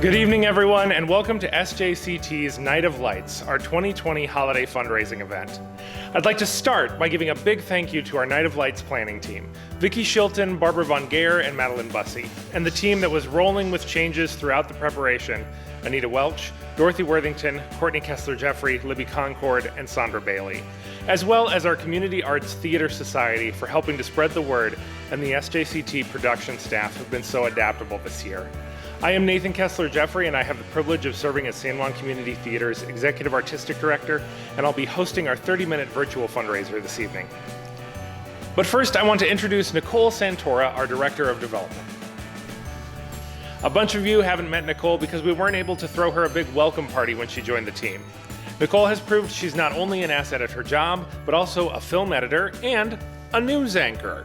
Good evening, everyone, and welcome to SJCT's Night of Lights, our 2020 holiday fundraising event. I'd like to start by giving a big thank you to our Night of Lights planning team, Vicki Shilton, Barbara Von Geer, and Madeline Bussey, and the team that was rolling with changes throughout the preparation, Anita Welch, Dorothy Worthington, Courtney Kessler-Jeffrey, Libby Concord, and Sandra Bailey, as well as our Community Arts Theater Society for helping to spread the word, and the SJCT production staff have been so adaptable this year. I am Nathan Kessler-Jeffrey, and I have the privilege of serving as San Juan Community Theater's Executive Artistic Director, and I'll be hosting our 30-minute virtual fundraiser this evening. But first, I want to introduce Nicole Santora, our Director of Development. A bunch of you haven't met Nicole because we weren't able to throw her a big welcome party when she joined the team. Nicole has proved she's not only an asset at her job, but also a film editor and a news anchor.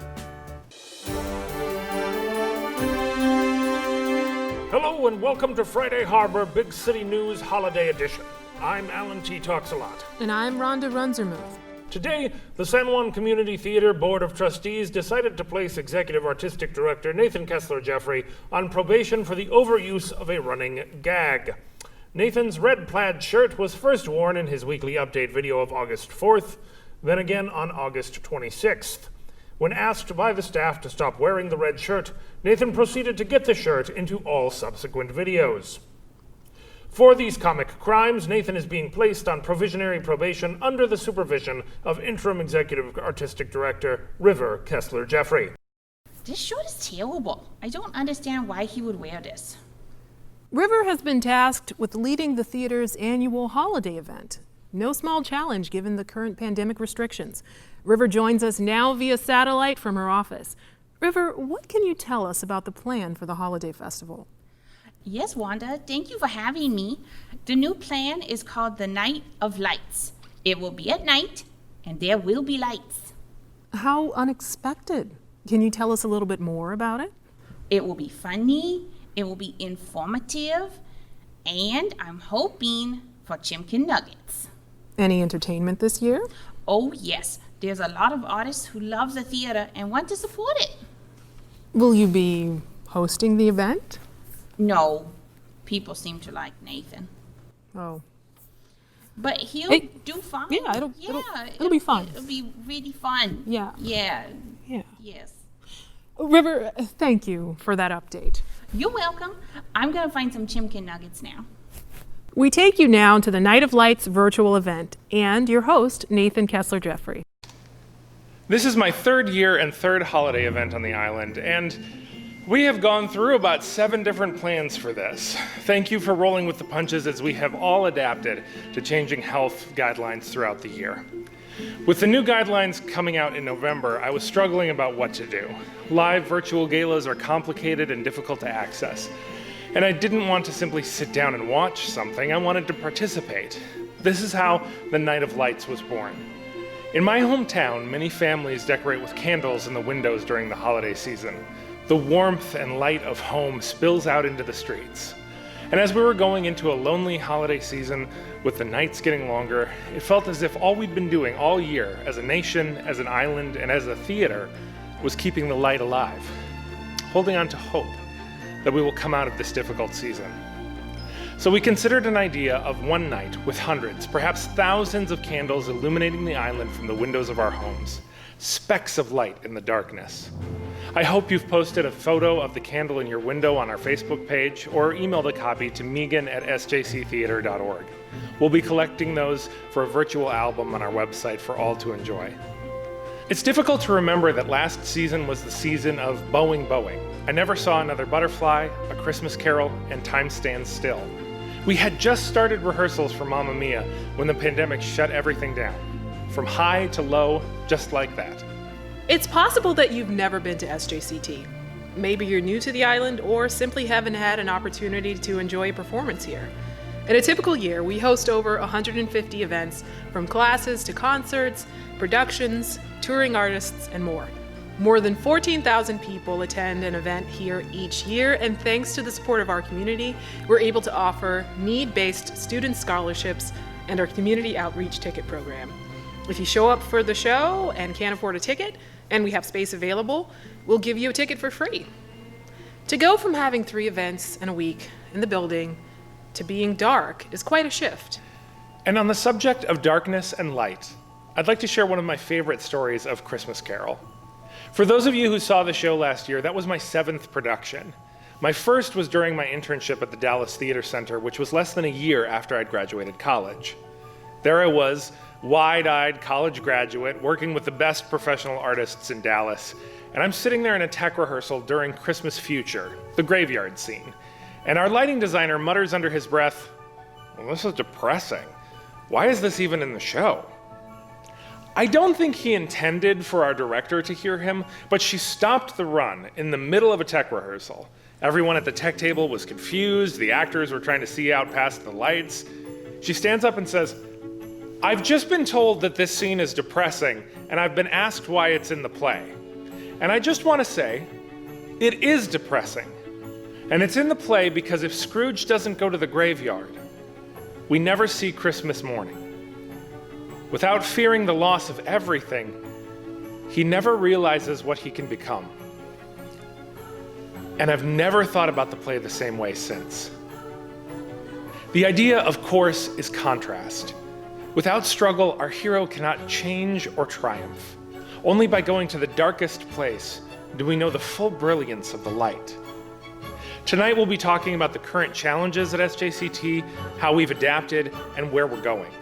Hello and welcome to Friday Harbor Big City News Holiday Edition. I'm Alan T. Talks-A-Lot. And I'm Rhonda Runzermuth. Today, the San Juan Community Theater Board of Trustees decided to place Executive Artistic Director Nathan Kessler-Jeffrey on probation for the overuse of a running gag. Nathan's red plaid shirt was first worn in his weekly update video of August 4th, then again on August 26th. When asked by the staff to stop wearing the red shirt, Nathan proceeded to get the shirt into all subsequent videos. For these comic crimes, Nathan is being placed on provisionary probation under the supervision of Interim Executive Artistic Director River Kessler-Jeffrey. This shirt is terrible. I don't understand why he would wear this. River has been tasked with leading the theater's annual holiday event. No small challenge given the current pandemic restrictions. River joins us now via satellite from her office. River, what can you tell us about the plan for the holiday festival? Yes, Wanda, thank you for having me. The new plan is called the Night of Lights. It will be at night, and there will be lights. How unexpected. Can you tell us a little bit more about it? It will be funny, it will be informative, and I'm hoping for chimkin nuggets. Any entertainment this year? Oh, yes. There's a lot of artists who love the theater and want to support it. Will you be hosting the event? No. People seem to like Nathan. Oh. But he'll do fine. Yeah, it'll be fun. It'll be really fun. Yeah. Yeah. Yeah. Yes. River, thank you for that update. You're welcome. I'm going to find some chimkin nuggets now. We take you now to the Night of Lights virtual event and your host, Nathan Kessler-Jeffrey. This is my third year and third holiday event on the island, and we have gone through about 7 different plans for this. Thank you for rolling with the punches as we have all adapted to changing health guidelines throughout the year. With the new guidelines coming out in November, I was struggling about what to do. Live virtual galas are complicated and difficult to access. And I didn't want to simply sit down and watch something, I wanted to participate. This is how the Night of Lights was born. In my hometown, many families decorate with candles in the windows during the holiday season. The warmth and light of home spills out into the streets. And as we were going into a lonely holiday season, with the nights getting longer, it felt as if all we'd been doing all year, as a nation, as an island, and as a theater, was keeping the light alive, holding on to hope that we will come out of this difficult season. So we considered an idea of one night with hundreds, perhaps thousands of candles illuminating the island from the windows of our homes, specks of light in the darkness. I hope you've posted a photo of the candle in your window on our Facebook page or emailed a copy to megan@sjctheater.org. We'll be collecting those for a virtual album on our website for all to enjoy. It's difficult to remember that last season was the season of bowing. I never saw another butterfly, A Christmas Carol, and Time Stands Still. We had just started rehearsals for Mamma Mia when the pandemic shut everything down. From high to low, just like that. It's possible that you've never been to SJCT. Maybe you're new to the island or simply haven't had an opportunity to enjoy a performance here. In a typical year, we host over 150 events, from classes to concerts, productions, touring artists, and more. More than 14,000 people attend an event here each year, and thanks to the support of our community, we're able to offer need-based student scholarships and our community outreach ticket program. If you show up for the show and can't afford a ticket, and we have space available, we'll give you a ticket for free. To go from having 3 events in a week in the building to being dark is quite a shift. And on the subject of darkness and light, I'd like to share one of my favorite stories of Christmas Carol. For those of you who saw the show last year, that was my 7th production. My first was during my internship at the Dallas Theater Center, which was less than a year after I'd graduated college. There I was, wide-eyed college graduate, working with the best professional artists in Dallas, and I'm sitting there in a tech rehearsal during Christmas Future, the graveyard scene, and our lighting designer mutters under his breath, "Well, this is depressing. Why is this even in the show?" I don't think he intended for our director to hear him, but she stopped the run in the middle of a tech rehearsal. Everyone at the tech table was confused, the actors were trying to see out past the lights. She stands up and says, "I've just been told that this scene is depressing, and I've been asked why it's in the play. And I just want to say, it is depressing. And it's in the play because if Scrooge doesn't go to the graveyard, we never see Christmas morning. Without fearing the loss of everything, he never realizes what he can become. And I've never thought about the play the same way since." The idea, of course, is contrast. Without struggle, our hero cannot change or triumph. Only by going to the darkest place do we know the full brilliance of the light. Tonight we'll be talking about the current challenges at SJCT, how we've adapted, and where we're going.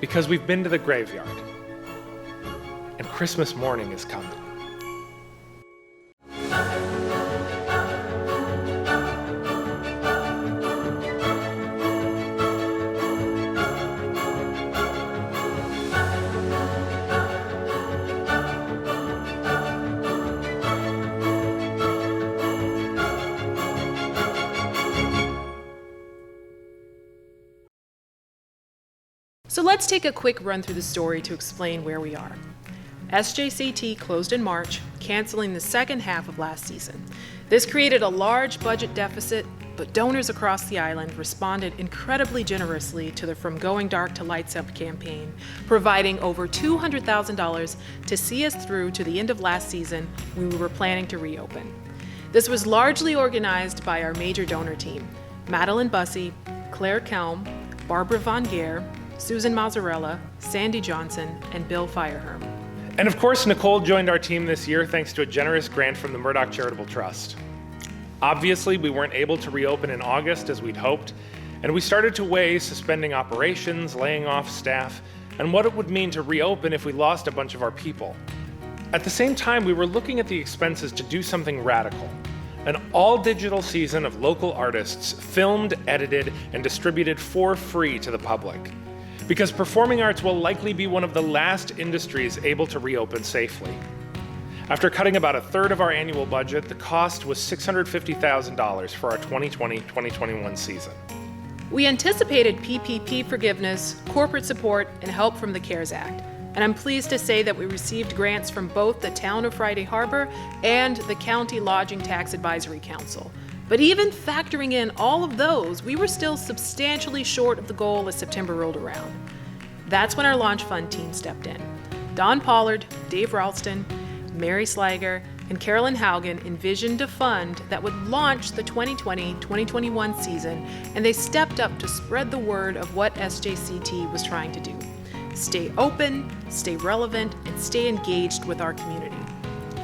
Because we've been to the graveyard, and Christmas morning is coming. So let's take a quick run through the story to explain where we are. SJCT closed in March, canceling the second half of last season. This created a large budget deficit, but donors across the island responded incredibly generously to the From Going Dark to Lights Up campaign, providing over $200,000 to see us through to the end of last season when we were planning to reopen. This was largely organized by our major donor team: Madeline Bussey, Claire Kelm, Barbara Von Geer, Susan Mazzarella, Sandy Johnson, and Bill Fireherm. And of course, Nicole joined our team this year thanks to a generous grant from the Murdoch Charitable Trust. Obviously, we weren't able to reopen in August as we'd hoped, and we started to weigh suspending operations, laying off staff, and what it would mean to reopen if we lost a bunch of our people. At the same time, we were looking at the expenses to do something radical. An all-digital season of local artists filmed, edited, and distributed for free to the public. Because performing arts will likely be one of the last industries able to reopen safely. After cutting about a third of our annual budget, the cost was $650,000 for our 2020-2021 season. We anticipated PPP forgiveness, corporate support, and help from the CARES Act. And I'm pleased to say that we received grants from both the Town of Friday Harbor and the County Lodging Tax Advisory Council. But even factoring in all of those, we were still substantially short of the goal as September rolled around. That's when our launch fund team stepped in. Don Pollard, Dave Ralston, Mary Slager, and Carolyn Haugen envisioned a fund that would launch the 2020-2021 season, and they stepped up to spread the word of what SJCT was trying to do. Stay open, stay relevant, and stay engaged with our community.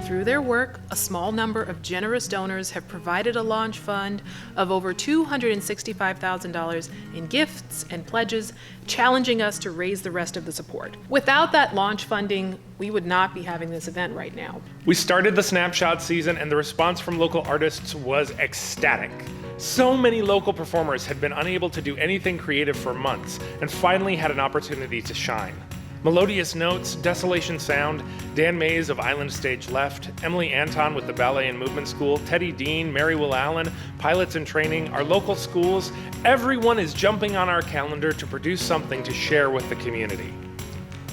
Through their work, a small number of generous donors have provided a launch fund of over $265,000 in gifts and pledges, challenging us to raise the rest of the support. Without that launch funding, we would not be having this event right now. We started the Snapshot season, and the response from local artists was ecstatic. So many local performers had been unable to do anything creative for months, and finally had an opportunity to shine. Melodious Notes, Desolation Sound, Dan Mays of Island Stage Left, Emily Anton with the Ballet and Movement School, Teddy Dean, Mary Will Allen, Pilots in Training, our local schools, everyone is jumping on our calendar to produce something to share with the community.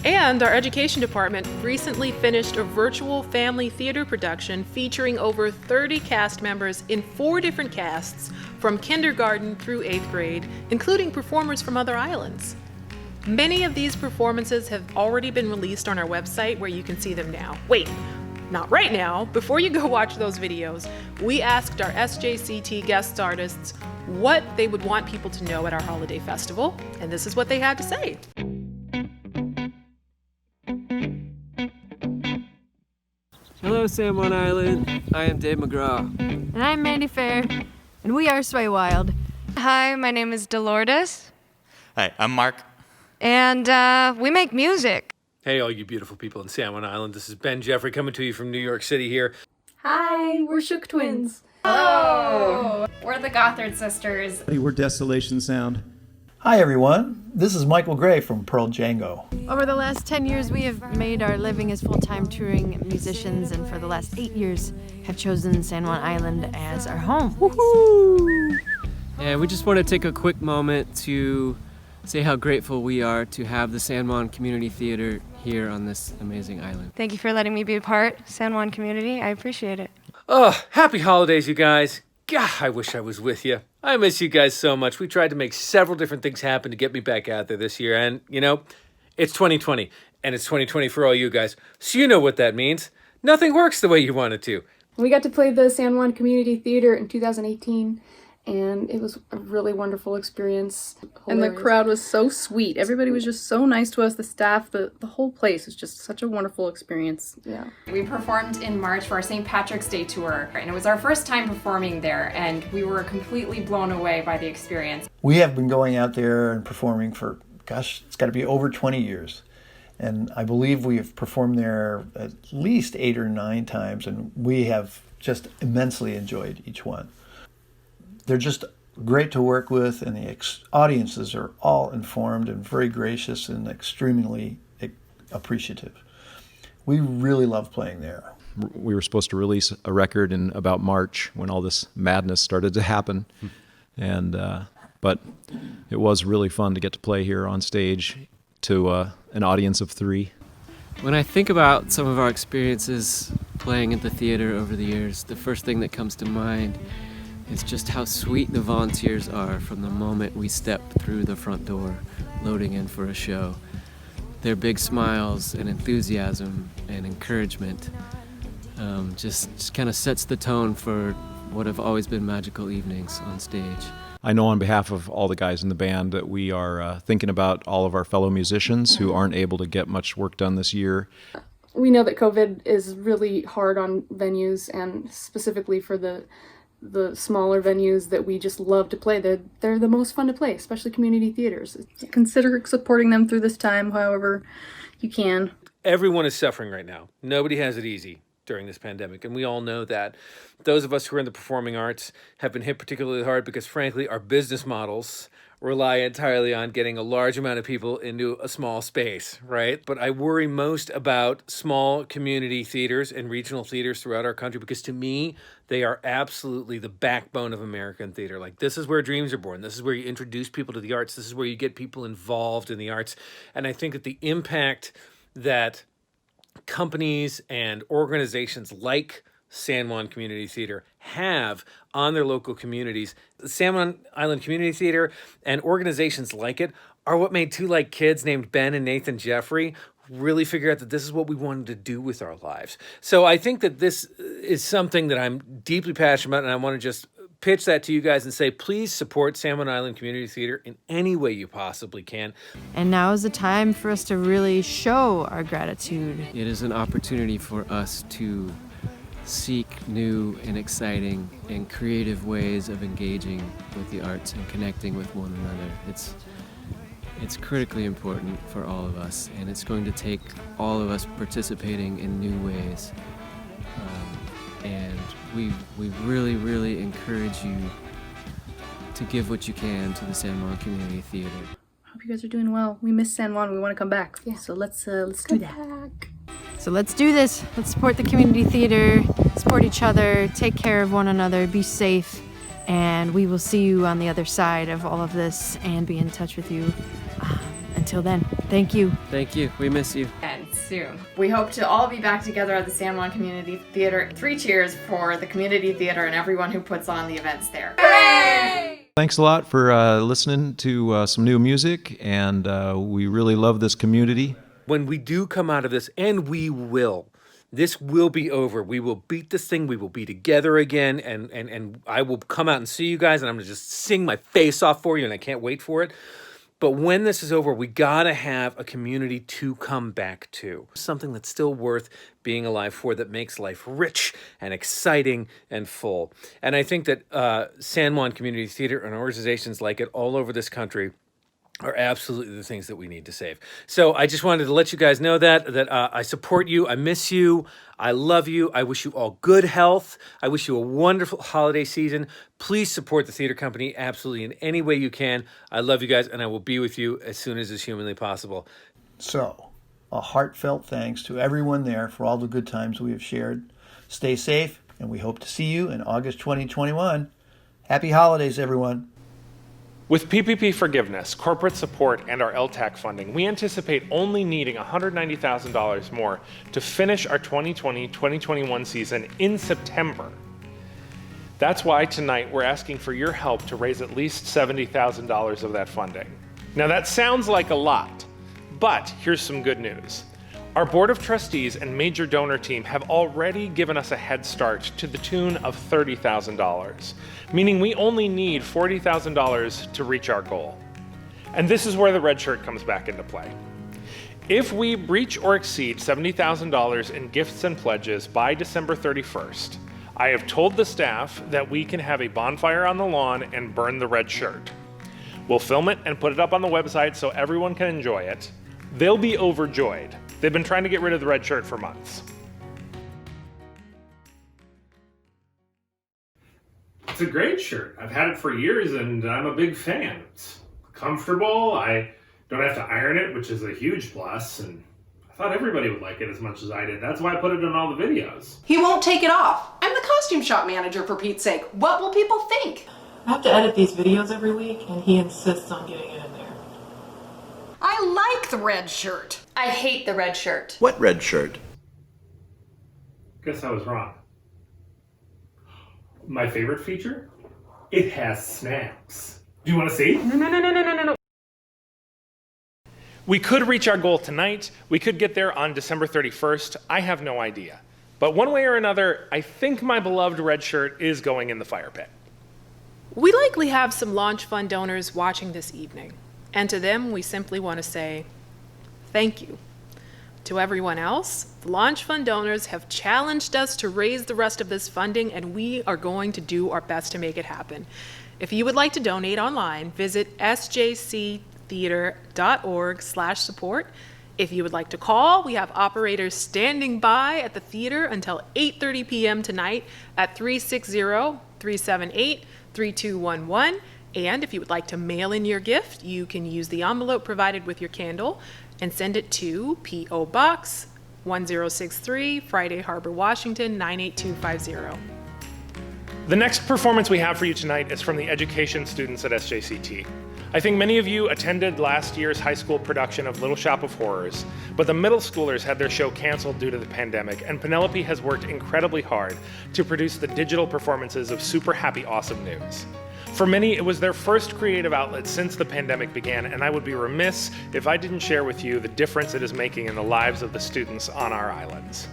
And our education department recently finished a virtual family theater production featuring over 30 cast members in 4 different casts from kindergarten through 8th grade, including performers from other islands. Many of these performances have already been released on our website where you can see them now. Wait, Not right now. Before you go watch those videos, we asked our SJCT guest artists what they would want people to know at our holiday festival, and this is what they had to say. Hello, San Juan Island. I am Dave McGraw. And I'm Mandy Fair, and we are Sway Wild. Hi, my name is Dolores, Hi, I'm Mark. and we make music. Hey, all you beautiful people in San Juan Island. This is Ben Jeffrey coming to you from New York City here. Hi, we're Shook Twins. Hello! We're the Gothard Sisters. We're Desolation Sound. Hi everyone, this is Michael Gray from Pearl Django. Over the last 10 years, we have made our living as full-time touring musicians, and for the last 8 years have chosen San Juan Island as our home. Woohoo! And we just want to take a quick moment to say how grateful we are to have the San Juan Community Theater here on this amazing island. Thank you for letting me be a part, San Juan community. I appreciate it. Oh, happy holidays, you guys. God, I wish I was with you. I miss you guys so much. We tried to make several different things happen to get me back out there this year. And, you know, it's 2020, and it's 2020 for all you guys. So you know what that means. Nothing works the way you want it to. We got to play the San Juan Community Theater in 2018, and it was a really wonderful experience. And the crowd was so sweet. Everybody was just so nice to us. The staff, the whole place was just such a wonderful experience. Yeah. We performed in March for our St. Patrick's Day tour, and it was our first time performing there, and we were completely blown away by the experience. We have been going out there and performing for, gosh, it's got to be over 20 years. And I believe we have performed there at least 8 or 9 times, and we have just immensely enjoyed each one. They're just great to work with, and the audiences are all informed and very gracious and extremely appreciative. We really love playing there. We were supposed to release a record in about March when all this madness started to happen. And but it was really fun to get to play here on stage to an audience of 3. When I think about some of our experiences playing at the theater over the years, the first thing that comes to mind is just how sweet the volunteers are from the moment we step through the front door, loading in for a show. Their big smiles and enthusiasm and encouragement just kind of sets the tone for what have always been magical evenings on stage. I know on behalf of all the guys in the band that we are thinking about all of our fellow musicians who aren't able to get much work done this year. We know that COVID is really hard on venues, and specifically for the smaller venues that we just love to play. They're the most fun to play, especially community theaters. Consider supporting them through this time however you can. Everyone is suffering right now. Nobody has it easy during this pandemic, and we all know that. Those of us who are in the performing arts have been hit particularly hard because, frankly, our business models rely entirely on getting a large amount of people into a small space, right? But I worry most about small community theaters and regional theaters throughout our country, because to me, they are absolutely the backbone of American theater. Like, this is where dreams are born. This is where you introduce people to the arts. This is where you get people involved in the arts. And I think that the impact that companies and organizations like San Juan Community Theater have on their local communities, the San Juan Island Community Theater and organizations like it are what made 2 like kids named Ben and Nathan Jeffrey really figure out that this is what we wanted to do with our lives. So I think that this is something that I'm deeply passionate about, and I want to just pitch that to you guys and say, please support San Juan Island Community Theater in any way you possibly can. And now is the time for us to really show our gratitude. It is an opportunity for us to seek new and exciting and creative ways of engaging with the arts and connecting with one another. It's critically important for all of us, and it's going to take all of us participating in new ways. And we really, really encourage you to give what you can to the San Juan Community Theater. Hope you guys are doing well. We miss San Juan. We want to come back. Yeah. So let's do that. So let's do this. Let's support the community theater, support each other, take care of one another, be safe, and we will see you on the other side of all of this and be in touch with you. Until then, thank you. Thank you. We miss you. And soon. We hope to all be back together at the San Juan Community Theater. 3 cheers for the community theater and everyone who puts on the events there. Hooray! Thanks a lot for listening to some new music, and we really love this community. When we do come out of this, and we will, This will be over. We will beat this thing. We will be together again. And I will come out and see you guys, and I'm going to just sing my face off for you, and I can't wait for it. But when this is over, we got to have a community to come back to. Something that's still worth being alive for, that makes life rich and exciting and full. And I think that San Juan Community Theater and organizations like it all over this country are absolutely the things that we need to save. So I just wanted to let you guys know that I support you. I miss you. I love you. I wish you all good health. I wish you a wonderful holiday season. Please support the theater company absolutely in any way you can. I love you guys, and I will be with you as soon as is humanly possible. So, a heartfelt thanks to everyone there for all the good times we have shared. Stay safe, and we hope to see you in August 2021. Happy holidays, everyone. With PPP forgiveness, corporate support, and our LTAC funding, we anticipate only needing $190,000 more to finish our 2020-2021 season in September. That's why tonight we're asking for your help to raise at least $70,000 of that funding. Now that sounds like a lot, but here's some good news. Our Board of Trustees and major donor team have already given us a head start to the tune of $30,000, meaning we only need $40,000 to reach our goal. And this is where the red shirt comes back into play. If we reach or exceed $70,000 in gifts and pledges by December 31st, I have told the staff that we can have a bonfire on the lawn and burn the red shirt. We'll film it and put it up on the website so everyone can enjoy it. They'll be overjoyed. They've been trying to get rid of the red shirt for months. It's a great shirt. I've had it for years and I'm a big fan. It's comfortable. I don't have to iron it, which is a huge plus. And I thought everybody would like it as much as I did. That's why I put it in all the videos. He won't take it off. I'm the costume shop manager, for Pete's sake. What will people think? I have to edit these videos every week, and he insists on getting it in there. I like the red shirt. I hate the red shirt. What red shirt? Guess I was wrong. My favorite feature? It has snaps. Do you want to see? No. We could reach our goal tonight. We could get there on December 31st. I have no idea. But one way or another, I think my beloved red shirt is going in the fire pit. We likely have some launch fund donors watching this evening. And to them, we simply want to say, thank you. To everyone else, the launch fund donors have challenged us to raise the rest of this funding, and we are going to do our best to make it happen. If you would like to donate online, visit sjctheater.org/support. If you would like to call, we have operators standing by at the theater until 8:30 p.m. tonight at 360-378-3211. And if you would like to mail in your gift, you can use the envelope provided with your candle and send it to P.O. Box 1063, Friday Harbor, Washington 98250. The next performance we have for you tonight is from the education students at SJCT. I think many of you attended last year's high school production of Little Shop of Horrors, but the middle schoolers had their show canceled due to the pandemic, and Penelope has worked incredibly hard to produce the digital performances of Super Happy Awesome News. For many, it was their first creative outlet since the pandemic began, and I would be remiss if I didn't share with you the difference it is making in the lives of the students on our islands.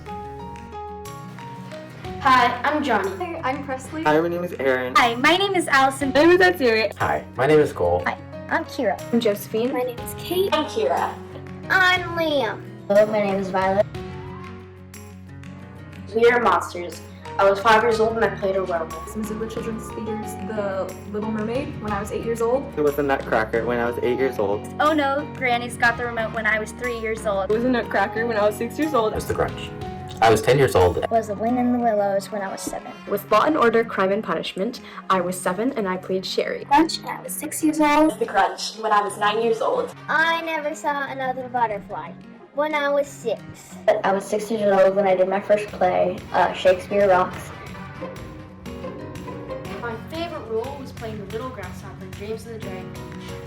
Hi, I'm Johnny. I'm Presley. Hi, my name is Aaron. Hi, my name is Allison. My name is Atsiri. Hi, my name is Cole. Hi, I'm Kira. I'm Josephine. My name is Kate. I'm Kira. I'm Liam. Hello, my name is Violet. We are monsters. I was 5 years old and I played a werewolf. Missoula Children's Theater's The Little Mermaid when I was 8 years old. It was a Nutcracker when I was 8 years old. Oh no, Granny's got the remote when I was 3 years old. It was a Nutcracker when I was 6 years old. It was The Grunch. I was 10 years old. It was The Wind in the Willows when I was 7. With Law and Order, Crime and Punishment, I was 7 and I played Sherry. Grunch when I was 6 years old. The Grunch when I was 9 years old. I never saw another butterfly when I was 6. I was 6 years old when I did my first play, Shakespeare Rocks. My favorite role was playing the little grasshopper, James and the Dragon.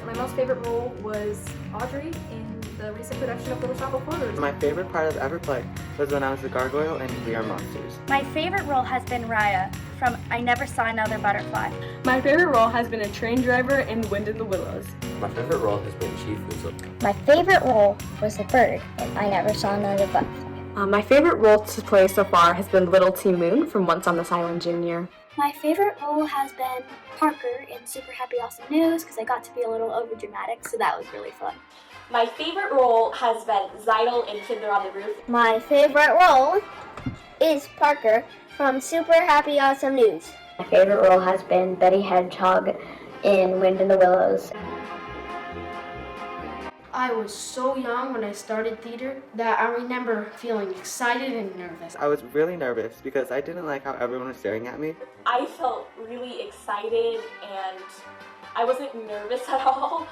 My most favorite role was Audrey in the recent production of Little Shop of Horrors. My favorite part I've ever played was when I was the gargoyle in We Are Monsters. My favorite role has been Raya from I Never Saw Another Butterfly. My favorite role has been a train driver in Wind in the Willows. My favorite role has been Chief Weasel. My favorite role was the bird in I Never Saw Another Butterfly. My favorite role to play so far has been Little T Moon from Once on This Island Junior. My favorite role has been Parker in Super Happy Awesome News because I got to be a little overdramatic, so that was really fun. My favorite role has been Zidal in Fiddler on the Roof. My favorite role is Parker from Super Happy Awesome News. My favorite role has been Betty Hedgehog in Wind in the Willows. I was so young when I started theater that I remember feeling excited and nervous. I was really nervous because I didn't like how everyone was staring at me. I felt really excited and I wasn't nervous at all.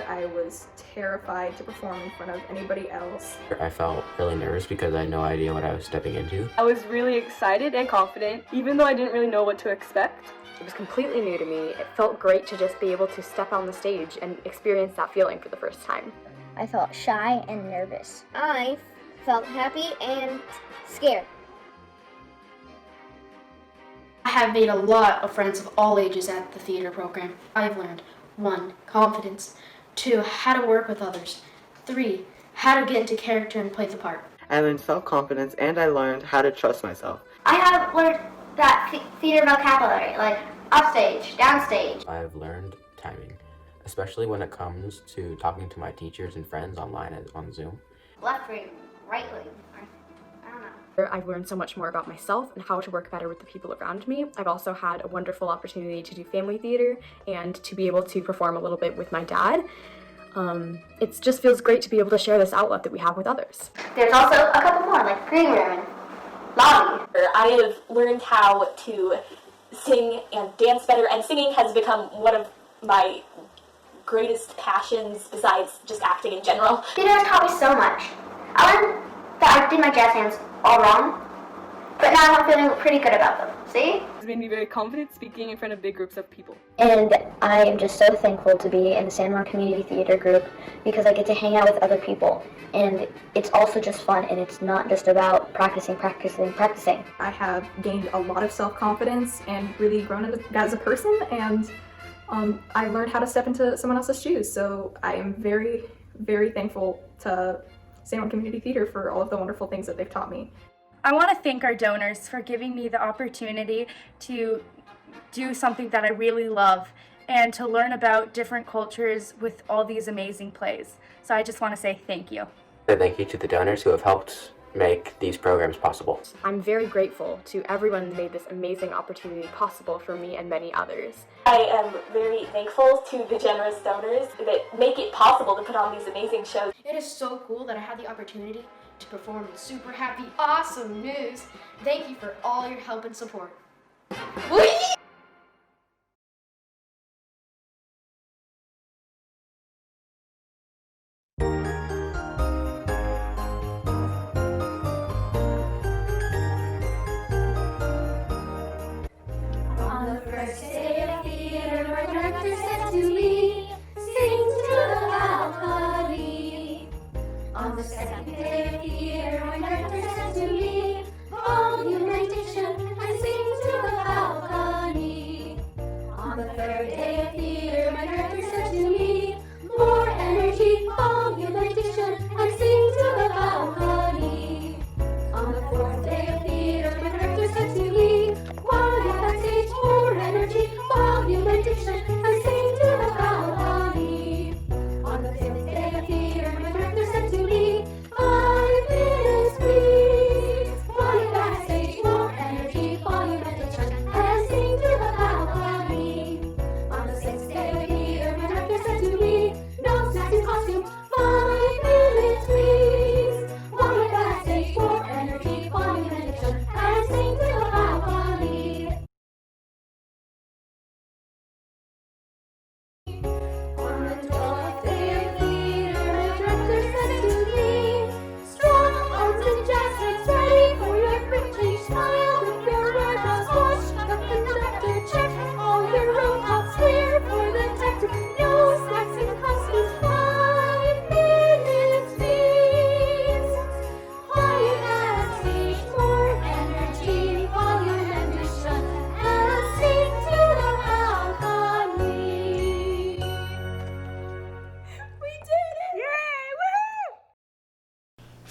I was terrified to perform in front of anybody else. I felt really nervous because I had no idea what I was stepping into. I was really excited and confident, even though I didn't really know what to expect. It was completely new to me. It felt great to just be able to step on the stage and experience that feeling for the first time. I felt shy and nervous. I felt happy and scared. I have made a lot of friends of all ages at the theater program. I've learned 1. Confidence, 2. How to work with others, 3. How to get into character and play the part. I learned self-confidence and I learned how to trust myself. I have learned that theater vocabulary, like upstage, downstage. I've learned timing, especially when it comes to talking to my teachers and friends online and on Zoom. Left wing, right wing. I don't know. I've learned so much more about myself and how to work better with the people around me. I've also had a wonderful opportunity to do family theater and to be able to perform a little bit with my dad. It just feels great to be able to share this outlet that we have with others. There's also a couple more, like green room and lobby. I have learned how to sing and dance better, and singing has become one of my greatest passions besides just acting in general. Theater has taught me so much. I learned that I did my jazz hands all wrong, but now I'm feeling pretty good about them. See? It's made me very confident speaking in front of big groups of people. And I am just so thankful to be in the San Juan Community Theater group because I get to hang out with other people. And it's also just fun, and it's not just about practicing. I have gained a lot of self-confidence and really grown as a person, and I learned how to step into someone else's shoes. So I am very, very thankful to San Juan Community Theater for all of the wonderful things that they've taught me. I want to thank our donors for giving me the opportunity to do something that I really love and to learn about different cultures with all these amazing plays. So I just want to say thank you. And thank you to the donors who have helped make these programs possible. I'm very grateful to everyone who made this amazing opportunity possible for me and many others. I am very thankful to the generous donors that make it possible to put on these amazing shows. It is so cool that I had the opportunity to perform in Super Happy Awesome News. Thank you for all your help and support. Whee! On the first day of theater, my director said to me, sing to the balcony. On the second day of theater, my director said to me, volume rendition and sing to the balcony.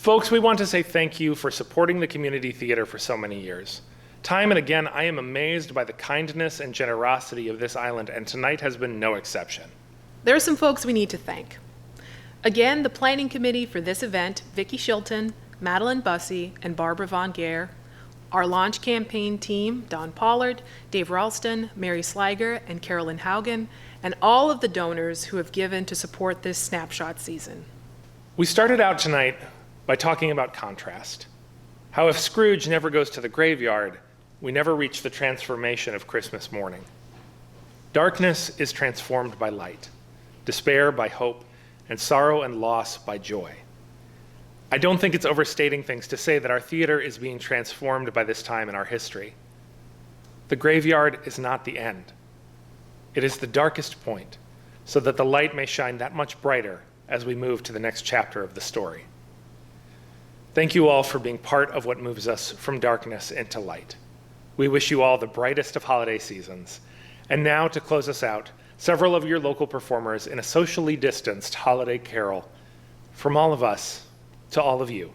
Folks, we want to say thank you for supporting the community theater for so many years. Time and again, I am amazed by the kindness and generosity of this island, and tonight has been no exception. There are some folks we need to thank. Again, the planning committee for this event, Vicki Shilton, Madeline Bussey, and Barbara Von Geer, our launch campaign team, Don Pollard, Dave Ralston, Mary Sliger, and Carolyn Haugen, and all of the donors who have given to support this snapshot season. We started out tonight by talking about contrast. How if Scrooge never goes to the graveyard, we never reach the transformation of Christmas morning. Darkness is transformed by light, despair by hope, and sorrow and loss by joy. I don't think it's overstating things to say that our theater is being transformed by this time in our history. The graveyard is not the end. It is the darkest point, so that the light may shine that much brighter as we move to the next chapter of the story. Thank you all for being part of what moves us from darkness into light. We wish you all the brightest of holiday seasons. And now, to close us out, several of your local performers in a socially distanced holiday carol. From all of us to all of you.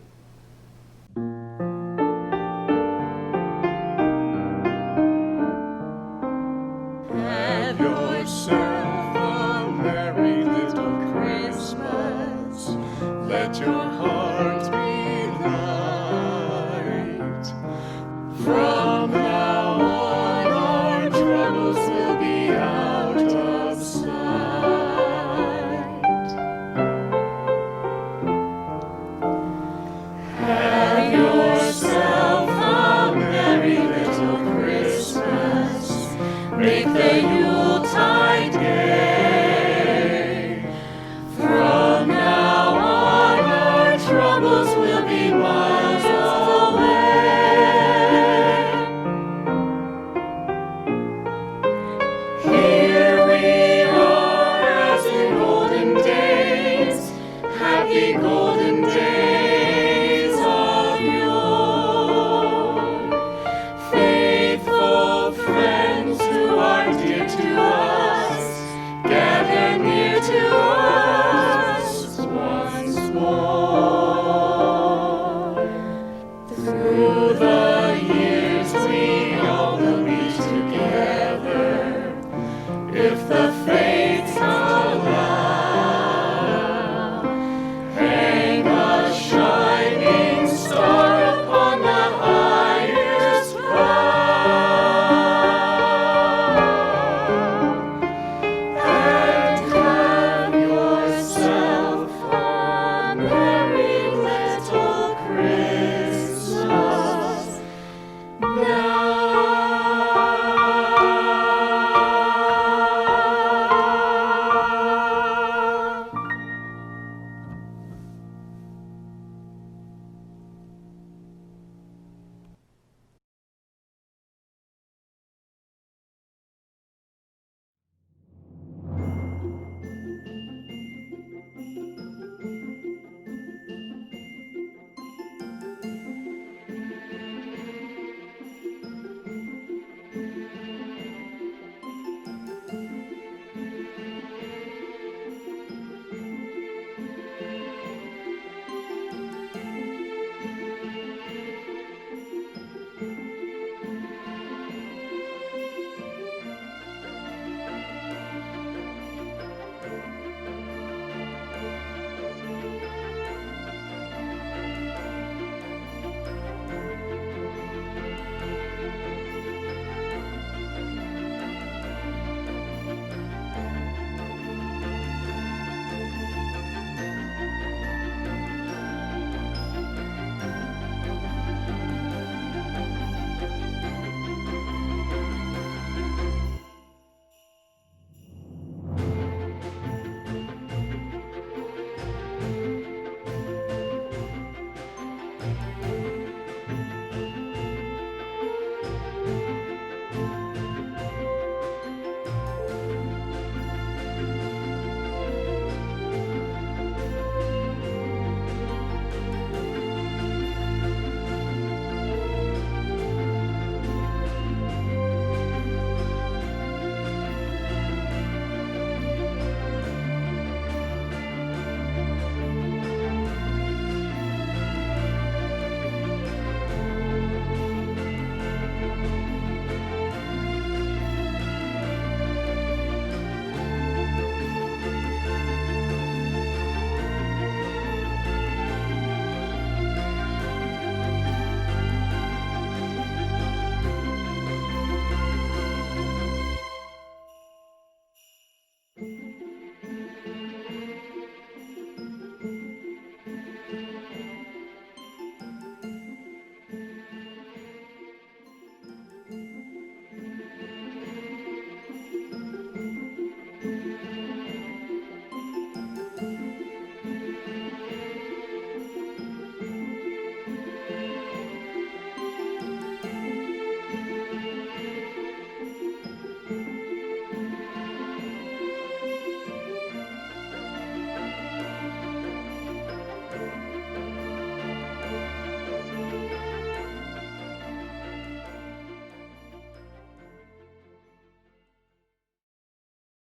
Have yourself a merry little Christmas. Let your heart be light. From now on, our troubles will be out of sight. Have yourself a merry little Christmas. Make the Yuletide gay. From now on, our troubles will be miles away. Here we are as in olden days, happy golden days of yore. Faithful friends who are dear to us, gather near to us once more. Through the years we all will be together, if the fates allow. Hang a shining star upon the highest bough, and have yourself a merry little Christmas.